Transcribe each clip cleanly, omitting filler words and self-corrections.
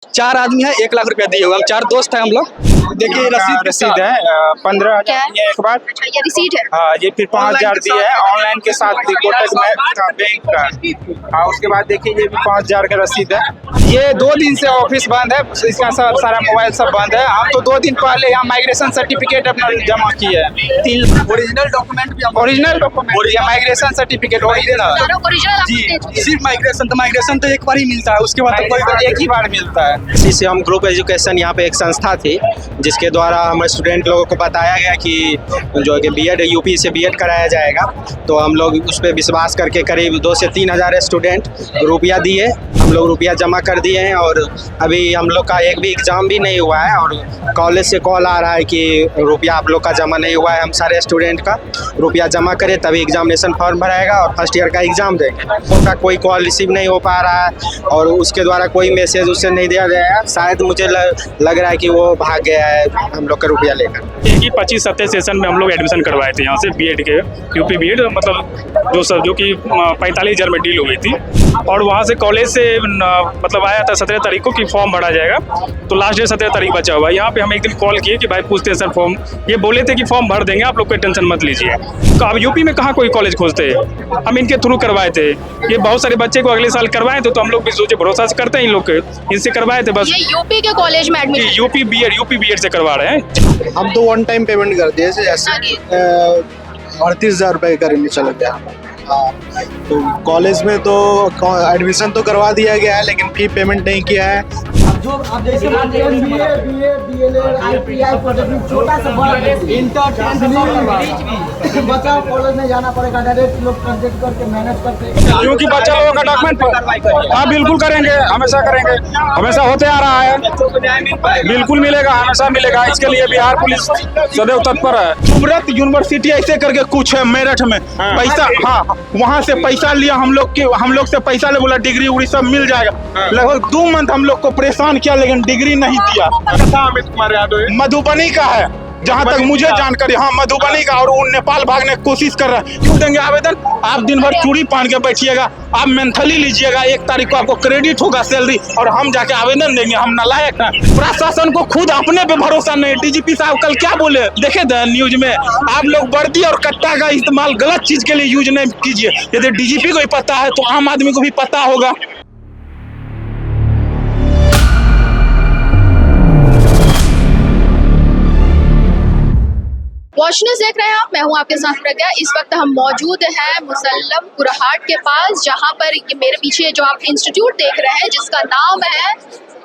4 आदमी है, 1 लाख रुपया दिए हुए, हम 4 दोस्त हैं हम लोग। देखिए रसीद है 15,000 दिए एक बार। अच्छा, ये रिसीट है। हाँ, ये फिर 5,000 दिए है ऑनलाइन के साथ कोटक में था बैंक का। हाँ, उसके बाद देखिए ये भी 5,000 का रसीद है। ये 2 दिन से ऑफिस बंद है, इसका सारा मोबाइल सब बंद है। हम तो 2 दिन पहले यहाँ माइग्रेशन सर्टिफिकेट अपना जमा किए हैं। 3 ओरिजिनल डॉक्यूमेंट भी ओरिजिनल डॉक्यूमेंट या माइग्रेशन सर्टिफिकेट ओरिजिनल ओरिजिनल जी। सिर्फ माइग्रेशन तो एक बार ही मिलता है, उसके बाद तो कोई एक ही बार मिलता है। इसी से हम ग्रुप एजुकेशन यहाँ पे एक संस्था थी जिसके द्वारा हम स्टूडेंट लोगों को बताया गया कि जो कि बीएड यूपी से बीएड कराया जाएगा, तो हम लोग उस पर विश्वास करके करीब 2 से 3 हज़ार स्टूडेंट रुपया दिए। हम लोग रुपया जमा कर दिए हैं और अभी हम लोग का एक भी एग्ज़ाम भी नहीं हुआ है और कॉलेज से कॉल आ रहा है कि रुपया आप लोग का जमा नहीं हुआ है। हम सारे स्टूडेंट का रुपया जमा करें तभी एग्जामिनेशन फॉर्म भराएगा और फर्स्ट ईयर का एग्ज़ाम देंगे। उनका कोई कॉल रिसीव नहीं हो पा रहा है और उसके द्वारा कोई मैसेज उससे नहीं दिया गया है। शायद मुझे लग रहा है कि वो भाग गया है हम लोग का रुपया लेकर। एक ही 25-27 सेशन में हम लोग एडमिशन करवाए थे यहाँ से बीएड के, यूपी बीएड, मतलब जो कि 45,000 में डील हुई थी। और वहाँ से कॉलेज से मतलब आया था 17 तारीख को कि फॉर्म भरा जाएगा, तो लास्ट डेट 17 तारीख बचा हुआ है। यहाँ पे हम एक दिन कॉल किए कि भाई पूछते हैं सर फॉर्म, ये बोले थे कि फॉर्म भर देंगे, आप लोग कोई टेंशन मत लीजिए। तो अब यूपी में कहाँ कोई कॉलेज खोजते हैं, हम इनके थ्रू करवाए थे। ये बहुत सारे बच्चे को अगले साल करवाए थे, तो हम लोग भी सोचे भरोसा से करते हैं इन लोग के, इनसे करवाए थे बस। ये यूपी के कॉलेज में एडमिशन, यूपी बीएड से करवा रहे हैं। हम तो 1 टाइम पेमेंट कर दिए, जैसे 38,000 रुपये का चल गया। हाँ, तो कॉलेज में तो एडमिशन तो करवा दिया गया है लेकिन फी पेमेंट नहीं किया है। जो आप जैसे बीए डीएलएड आईटीआई पॉलिटेक्निक छोटा सा बड़ा इंटर बच्चा कॉलेज में जाना पड़ेगा, डायरेक्ट लोग कंटेक्ट करके मैनेज करते। क्योंकि बच्चा लोगों का डॉक्यूमेंट हाँ बिल्कुल करेंगे, हमेशा करेंगे, हमेशा होते आ रहा है। बिल्कुल मिलेगा, हमेशा मिलेगा। इसके लिए बिहार पुलिस सदैव तत्पर है। सुब्रत यूनिवर्सिटी ऐसे करके कुछ है मेरठ में, पैसा हाँ वहाँ से पैसा लिया हम लोग से पैसा ले, बोला डिग्री उग्री सब मिल जाएगा। लगभग 2 मंथ हम लोग को परेशान किया लेकिन डिग्री नहीं दिया। अमित कुमार यादव मधुबनी का है जहाँ तक मुझे जानकारी, हाँ मधुबनी का, और वो नेपाल भागने की कोशिश कर रहा है। क्यों देंगे आवेदन? आप दिन भर चूड़ी पहन के बैठिएगा, आप मेंथली लीजिएगा, 1 तारीख को आपको क्रेडिट होगा सैलरी और हम जाके आवेदन देंगे। हम नालायक हैं? प्रशासन को खुद अपने पे भरोसा नहीं। डीजीपी साहब कल क्या बोले देखे थे न्यूज में, आप लोग वर्दी और कट्टा का इस्तेमाल गलत चीज के लिए यूज नहीं कीजिए। यदि डीजीपी को ही पता है तो आम आदमी को भी पता होगा। वॉच न्यूज़ देख रहे हैं आप, मैं हूं आपके साथ प्रज्ञा। इस वक्त हम मौजूद हैं मुसल्लम कुरहाट के पास, जहां पर ये मेरे पीछे जो आप इंस्टीट्यूट देख रहे हैं जिसका नाम है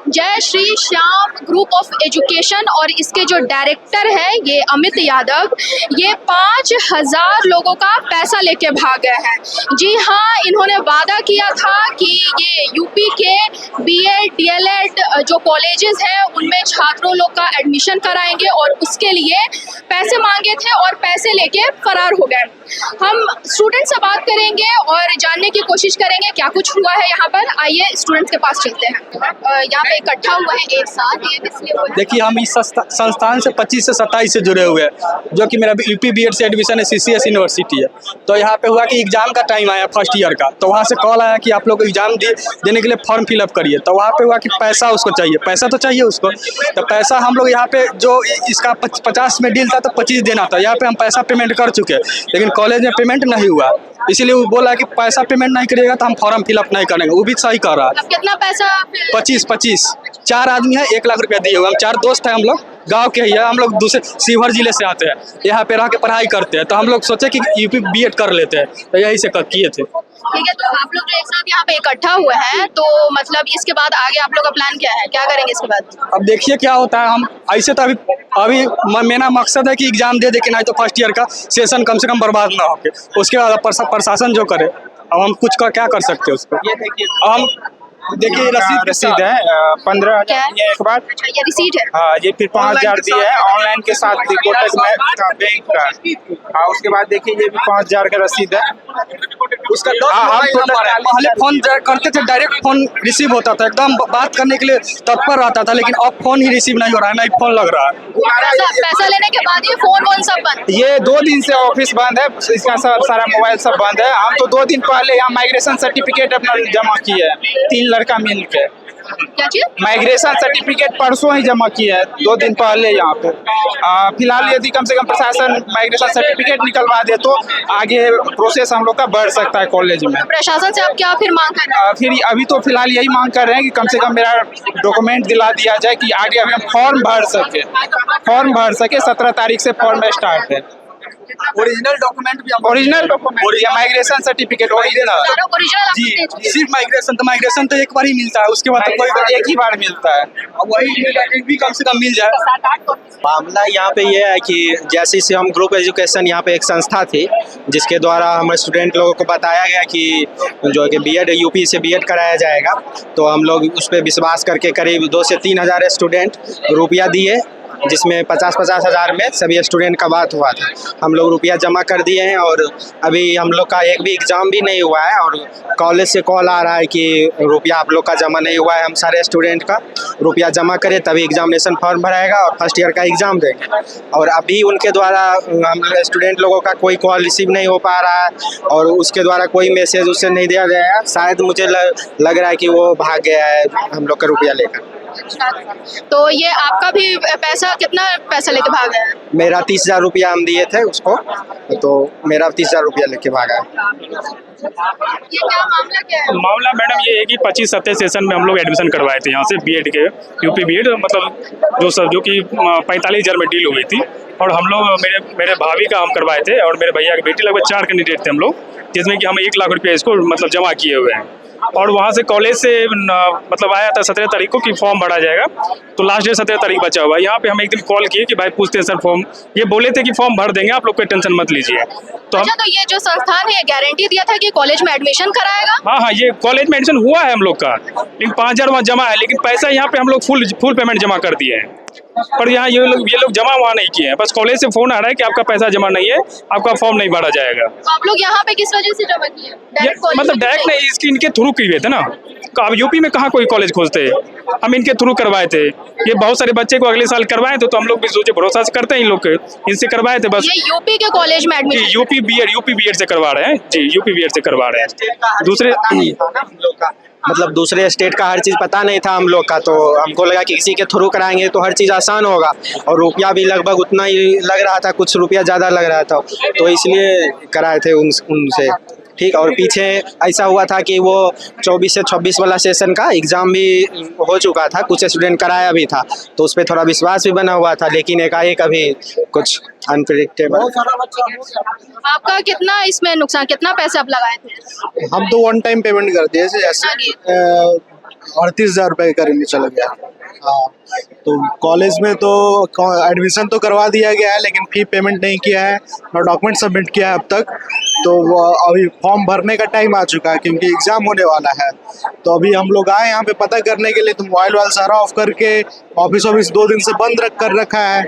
जय Shri Shyam group of education, और इसके जो डायरेक्टर है ये अमित यादव, ये 5,000 लोगों का पैसा लेके भाग गए हैं। जी हाँ, इन्होंने वादा किया था कि ये यूपी के बीएड डीएलएड जो कॉलेजेस हैं उनमें छात्रों लोग का एडमिशन कराएंगे और उसके लिए पैसे मांगे थे और पैसे लेके फरार हो गए। हम स्टूडेंट से बात करेंगे और जानने की कोशिश करेंगे क्या कुछ हुआ है यहाँ पर। आइए स्टूडेंट्स के पास चलते हैं। यहाँ पे इकट्ठा हुए हैं एक साथ, ये किस लिए हुआ है? देखिए, हम इस संस्थान से 25 से 27 से जुड़े हुए हैं, जो कि मेरा यूपी बीएड से एडमिशन है, सीसीएस यूनिवर्सिटी है। तो यहाँ पे हुआ कि एग्जाम का टाइम आया फर्स्ट ईयर का, तो वहाँ से कॉल आया कि आप लोग एग्जाम देने के लिए फॉर्म फिलअप करिए। तो वहाँ पे हुआ कि पैसा उसको चाहिए, पैसा तो चाहिए उसको। तो पैसा हम लोग यहाँ पे जो इसका 50 में डील था तो 25 देना था। यहाँ पे हम पैसा पेमेंट कर चुके, लेकिन कॉलेज में पेमेंट नहीं हुआ, इसीलिए वो बोला कि पैसा पेमेंट नहीं करिएगा तो हम फॉर्म फिलअप नहीं करेंगे। वो भी सही कर रहा है। कितना पैसा? 25 4 आदमी है, 1 लाख रुपया दिए हुए। हम 4 दोस्त हैं, हम लोग गांव के ही है। हम लोग दूसरे शिवहर जिले से आते हैं, यहाँ पे रह के पढ़ाई करते हैं। तो हम लोग सोचे कि यूपी बीएड कर लेते हैं, तो यही से किए थे। ठीक है, तो आप लोग जो एक साथ यहाँ पे इकट्ठा हुए हैं, तो मतलब इसके बाद आगे आप लोग का प्लान क्या है, क्या करेंगे इसके बाद? अब देखिए क्या होता है। हम ऐसे तो अभी मेरा मकसद है कि एग्जाम दे के नहीं तो फर्स्ट ईयर का सेशन कम से कम बर्बाद ना हो के, उसके बाद प्रशासन जो करे, अब हम कुछ का क्या कर सकते हैं उसको। ये देखिए, हम देखिए रसीद है 15,000 दिए एक बार। अच्छा, ये रिसीट है। हाँ, ये फिर 5,000 दिए है ऑनलाइन के साथ कोटक में था बैंक का। हाँ, उसके बाद देखिए ये भी 5,000 का रसीद है। उसका पहले फोन करते थे, डायरेक्ट फोन रिसीव होता था, एकदम बात करने के लिए तत्पर रहता था, लेकिन अब फोन ही रिसीव नहीं हो रहा है, नहीं फोन लग रहा है। पैसा लेने के बाद ये फोन वोन सब बंद। ये 2 दिन से ऑफिस बंद है, इसका सारा मोबाइल सब बंद है। हम तो 2 दिन पहले यहाँ माइग्रेशन सर्टिफिकेट अपना जमा किए हैं, 3 लड़का मिल के। क्या चीज? माइग्रेशन सर्टिफिकेट परसों ही जमा किया है, 2 दिन पहले यहाँ पे। फिलहाल यदि कम से कम प्रशासन माइग्रेशन सर्टिफिकेट निकलवा दे तो आगे प्रोसेस हम लोग का बढ़ सकता है कॉलेज में। प्रशासन से आप क्या फिर मांग कर रहे हैं? फिर अभी तो फिलहाल यही मांग कर रहे हैं कि कम से कम मेरा डॉक्यूमेंट दिला दिया जाए कि आगे अभी हम फॉर्म भर सके। 17 तारीख से फॉर्म स्टार्ट है। ओरिजिनल डॉक्यूमेंट भी ओरिजिनल डॉक्यूमेंट या माइग्रेशन सर्टिफिकेट ओरिजिनल ओरिजिनल जी सिर्फ माइग्रेशन तो एक बार ही मिलता है, उसके बाद तो कोई एक ही बार मिलता है। वही एक भी कम से कम मिल जाए। मामला यहाँ पे ये है कि जैसे से हम ग्रुप एजुकेशन यहाँ पे एक संस्था थी जिसके द्वारा हम स्टूडेंट लोगों को बताया गया कि जो कि बीएड यूपी से बीएड कराया जाएगा, तो हम लोग उस पर विश्वास करके करीब 2 से 3 हज़ार स्टूडेंट रुपया दिए, जिसमें 50-50 हज़ार में सभी स्टूडेंट का बात हुआ था। हम लोग रुपया जमा कर दिए हैं और अभी हम लोग का एक भी एग्ज़ाम भी नहीं हुआ है और कॉलेज से कॉल आ रहा है कि रुपया आप लोग का जमा नहीं हुआ है। हम सारे स्टूडेंट का रुपया जमा करें तभी एग्जामिनेशन फॉर्म भराएगा और फर्स्ट ईयर का एग्ज़ाम देंगे। और अभी उनके द्वारा हम स्टूडेंट लोगों का कोई कॉल रिसीव नहीं हो पा रहा है और उसके द्वारा कोई मैसेज उससे नहीं दिया गया है। शायद मुझे लग रहा है कि वो भाग गया है हम लोग का रुपया लेकर। तो ये आपका भी पैसा, कितना पैसा लेके भाग गया है? मेरा 30,000 रुपया हम दिए थे उसको, तो मेरा 30,000 रुपया लेके भागा है। ये क्या मामला क्या है? मामला मैडम ये है कि 25-27 सेशन में हम लोग एडमिशन करवाए थे यहाँ से बीएड के, यूपी बीएड, मतलब जो कि 45 हज़ार में डील हुई थी और हम लोग मेरे भाभी का हम करवाए थे और मेरे भैया की बेटी, लगभग 4 कैंडिडेट थे हम लोग, जिसमें कि हम 1 लाख रुपया इसको मतलब जमा किए हुए हैं। और वहाँ से कॉलेज से मतलब आया था 17 तारीख को कि फॉर्म भरा जाएगा, तो लास्ट डेट 17 तारीख बचा हुआ है। यहाँ पे हम एक दिन कॉल किए कि भाई पूछते हैं सर फॉर्म, ये बोले थे कि फॉर्म भर देंगे, आप लोग कोई टेंशन मत लीजिए। तो हम तो ये जो संस्थान है गारंटी दिया था कि कॉलेज में एडमिशन कराएगा? हाँ, ये कॉलेज में एडमिशन हुआ है हम लोग का, लेकिन 5,000 वहाँ जमा है, लेकिन पैसा यहाँ पे हम लोग फुल पेमेंट जमा कर दिए हैं। पर यहाँ ये लोग जमा वहाँ नहीं किए हैं, बस कॉलेज से फोन आ रहा है कि आपका पैसा जमा नहीं है, आपका फॉर्म नहीं भरा जाएगा। तो आप लोग यहाँ पे किस वजह से जमा किए? मतलब डायरेक्ट नहीं, इसकी इनके थ्रू किए थे ना। अब यूपी में कहाँ कोई कॉलेज खोजते हैं, हम इनके थ्रू करवाए थे। ये बहुत सारे बच्चे को अगले साल करवाए थे, तो हम लोग भी सोचे भरोसा से करते हैं इन लोग के, इनसे करवाए थे बस। ये यूपी के कॉलेज में एडमिशन? यूपी बीएड से करवा रहे हैं जी, यूपी बीएड से करवा रहे हैं। दूसरे मतलब दूसरे स्टेट का हर चीज़ पता नहीं था हम लोग का, तो हमको लगा कि किसी के थ्रू कराएंगे तो हर चीज़ आसान होगा और रुपया भी लगभग उतना ही लग रहा था, कुछ रुपया ज़्यादा लग रहा था, तो इसलिए कराए थे उनसे। ठीक, और पीछे ऐसा हुआ था कि वो 24 से 26 वाला सेशन का एग्ज़ाम भी हो चुका था, कुछ स्टूडेंट कराया भी था, तो उस पर थोड़ा विश्वास भी बना हुआ था, लेकिन एकाएक अभी कुछ अनप्रेडिक्टेबल। आपका कितना इसमें नुकसान, कितना पैसे आप लगाए थे? हम तो 1 टाइम पेमेंट कर दिए, जैसे 38,000 रुपये का रेंज चला गया। हाँ, तो कॉलेज में तो एडमिशन तो करवा दिया गया है लेकिन फी पेमेंट नहीं किया है, ना डॉक्यूमेंट सबमिट किया है अब तक। तो वो अभी फॉर्म भरने का टाइम आ चुका है क्योंकि एग्ज़ाम होने वाला है, तो अभी हम लोग आए यहाँ पे पता करने के लिए, तो मोबाइल वाल सारा ऑफ करके ऑफिस 2 दिन से बंद कर रखा है,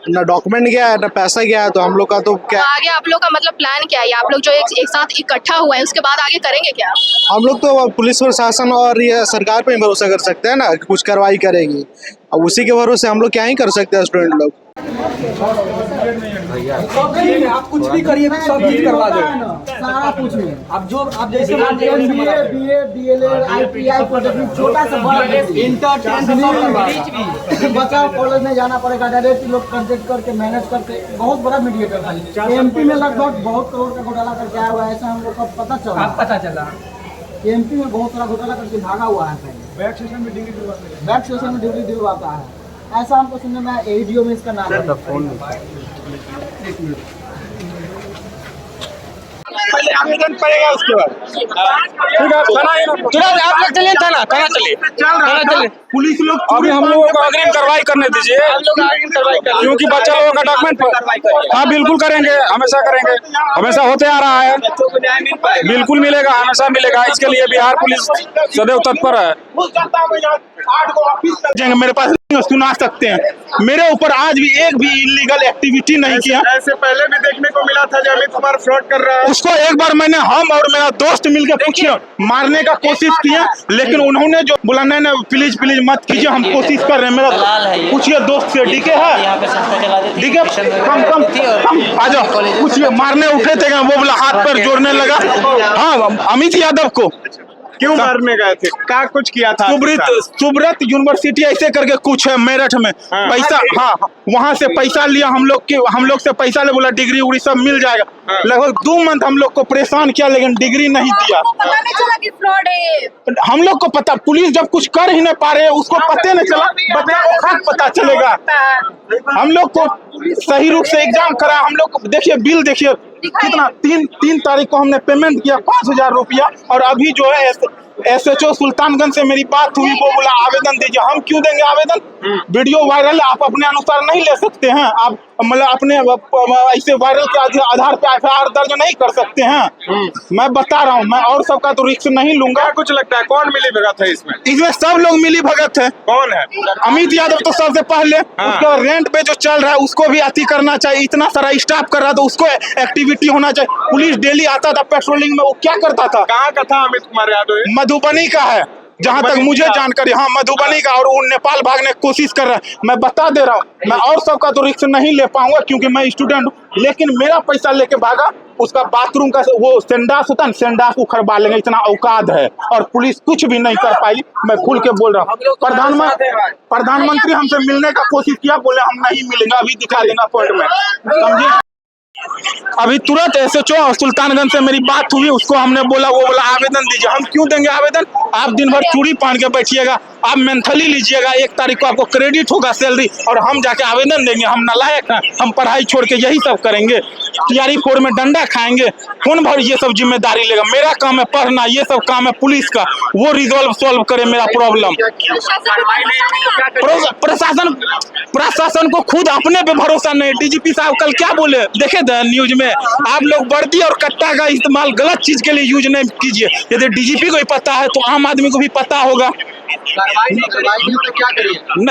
ना डॉक्यूमेंट गया है ना पैसा गया है, तो हम लोग का तो क्या आगे आप लोग का मतलब प्लान क्या है? आप लोग जो एक साथ इकट्ठा हुआ है उसके बाद आगे करेंगे क्या? हम लोग तो पुलिस प्रशासन और ये सरकार पे ही भरोसा कर सकते हैं ना, कुछ कार्रवाई करेगी। अब उसी के भरोसे हम लोग क्या ही कर सकते हैं स्टूडेंट लोग। आप कुछ भी करिए, सब चीज करवा दो, सारा कुछ नहीं। अब जो आप जैसे MBA, BA, DLA, ITI, polytechnic, छोटा से बड़ा इंटर 10th सब करवा। बच्चा कॉलेज में जाना पड़ेगा, डायरेक्ट लोग कंटेक्ट करके मैनेज करके, बहुत बड़ा मीडिएटर है। MP में लगभग बहुत करोड़ का घोटाला करके आया हुआ है, ऐसा हम लोग को पता चला। MP में बहुत सारा घोटाला करके भागा हुआ है। बैक सेशन में डिग्री दिलवाता है, ऐसा हमको सुनने में ADO में इसका नाम है। पहले आवेदन पड़ेगा, उसके बाद ठीक है तुरंत आप लोग चलिए थाना चलिए पुलिस लोग। अभी हम लोगों को अग्रिम कार्रवाई करने दीजिए, क्योंकि बच्चा लोगों का डॉक्यूमेंट। हाँ बिल्कुल करेंगे, हमेशा करेंगे, हमेशा होते आ रहा है, बिल्कुल मिलेगा, हमेशा मिलेगा। इसके लिए बिहार पुलिस सदैव तत्पर है। मेरे पास सुना सकते हैं, मेरे ऊपर आज भी एक भी इलीगल एक्टिविटी नहीं किया। ऐसे पहले भी देखने को मिला था जब अमित कुमार फ्रॉड कर रहा है। उसको एक बार मैंने, हम और मेरा दोस्त मिलकर पूछिए, मारने का कोशिश किया, लेकिन उन्होंने जो बुलाने ने प्लीज मत कीजिए, हम कोशिश कर रहे हैं। मेरा पूछिए दोस्त से, डीके है, डीके कम आ जाओ, पूछिए। मारने उठे थे, वो बोला हाथ पर जोड़ने लगा। हाँ, अमित यादव को क्यों मारने गए थे? क्या कुछ किया था? सुब्रत यूनिवर्सिटी ऐसे करके कुछ है मेरठ में। हाँ। पैसा, हाँ, वहाँ से पैसा लिया हम लोग से पैसा ले, बोला डिग्री उग्री सब मिल जाएगा। हाँ। लगभग 2 मंथ हम लोग को परेशान किया, लेकिन डिग्री नहीं दिया। पता नहीं चला कि फ्रॉड है। हम लोग को पता, पुलिस जब कुछ कर ही नहीं पा रहे, उसको पता नहीं चला, बच्चा को खाक पता चलेगा। हम लोग को सही रूप से एग्जाम करा, हम लोग को देखिए बिल देखिए कितना, 3 तारीख को हमने पेमेंट किया 5,000 रुपया, और अभी जो है SHO सुल्तानगंज से मेरी बात हुई, वो बोला आवेदन दीजिए। हम क्यों देंगे आवेदन? वीडियो वायरल आप अपने अनुसार नहीं ले सकते हैं, आप मतलब अपने ऐसे वायरल के आधार पे FIR दर्ज नहीं कर सकते हैं। मैं बता रहा हूँ, मैं और सबका तो रिस्क नहीं लूंगा। क्या कुछ लगता है कौन मिली भगत है इसमें? इसमें सब लोग मिली भगत है। कौन है? अमित यादव तो सबसे पहले, हाँ। उसका रेंट पे जो चल रहा है उसको भी अति करना चाहिए। इतना सारा स्टाफ कर रहा था, उसको एक्टिविटी होना चाहिए। पुलिस डेली आता था पेट्रोलिंग में, वो क्या करता था? कहाँ का था अमित कुमार यादव? मधुबनी का है, जहाँ तक मुझे जानकारी। हाँ, मधुबनी का, और वो नेपाल भागने की कोशिश कर रहा है। मैं बता दे रहा हूँ, मैं और सबका तो रिस्क नहीं ले पाऊंगा क्योंकि मैं स्टूडेंट हूँ, लेकिन मेरा पैसा लेके भागा। उसका बाथरूम का वो संडास होता है, संडास को खरबा लेंगे, इतना औकात है, और पुलिस कुछ भी नहीं कर पाई। मैं खुल के बोल रहा हूँ। प्रधानमंत्री हमसे मिलने का कोशिश किया, बोले हम नहीं मिलेंगे, अभी दिखा देना अपॉइंटमेंट, समझे? अभी तुरंत SHO और सुल्तानगंज से मेरी बात हुई, उसको हमने बोला, वो बोला आवेदन दीजिए। हम क्यों देंगे आवेदन? आप दिन भर चूड़ी पहन के बैठिएगा, आप मेंथली लीजिएगा, 1 तारीख को आपको क्रेडिट होगा सैलरी, और हम जाके आवेदन देंगे? हम नालायक हैं? हम पढ़ाई छोड़ के यही सब करेंगे? TRE 4 में डंडा खाएंगे? कौन भर ये सब जिम्मेदारी लेगा? मेरा काम है पढ़ना, ये सब काम है पुलिस का, वो सॉल्व करे मेरा प्रॉब्लम। प्रशासन को खुद अपने पे भरोसा नहीं। DGP साहब कल क्या बोले देखे थे न्यूज में? आप लोग वर्दी और कट्टा का इस्तेमाल गलत चीज के लिए यूज नहीं कीजिए। यदि DGP को ही पता है तो आम आदमी को भी पता होगा।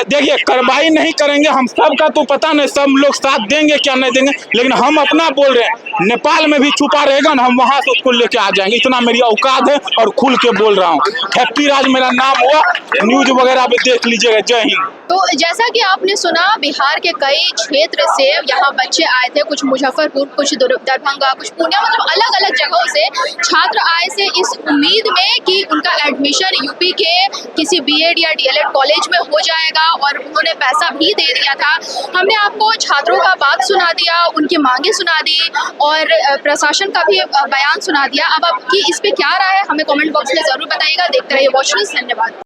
देखिए, कार्रवाई नहीं करेंगे, हम सब का तो पता नहीं, सब लोग साथ देंगे क्या नहीं देंगे, लेकिन हम अपना बोल रहे हैं। नेपाल में भी छुपा रहेगा ना, हम वहां से उसको लेके आ जाएंगे, इतना मेरी औकात है, और खुल के बोल रहा हूँ। हैप्पी राज मेरा नाम हुआ, न्यूज वगैरह भी देख लीजिएगा। जय हिंद। तो जैसा कि आपने सुना, बिहार के कई क्षेत्र से यहाँ बच्चे आए थे, कुछ मुजफ्फरपुर, कुछ दरभंगा, कुछ पूर्णिया, मतलब अलग अलग जगहों से छात्र आए थे इस उम्मीद में कि उनका एडमिशन यूपी के किसी BEd या DLEd कॉलेज में हो जाएगा, और उन्होंने पैसा भी दे दिया था। हमने आपको छात्रों का बात सुना दिया, उनकी मांगे सुना दी, और प्रशासन का भी बयान सुना दिया। अब आपकी इस पे क्या राय है, हमें कमेंट बॉक्स में जरूर बताइएगा। देखते रहिए वॉच न्यूज़। धन्यवाद।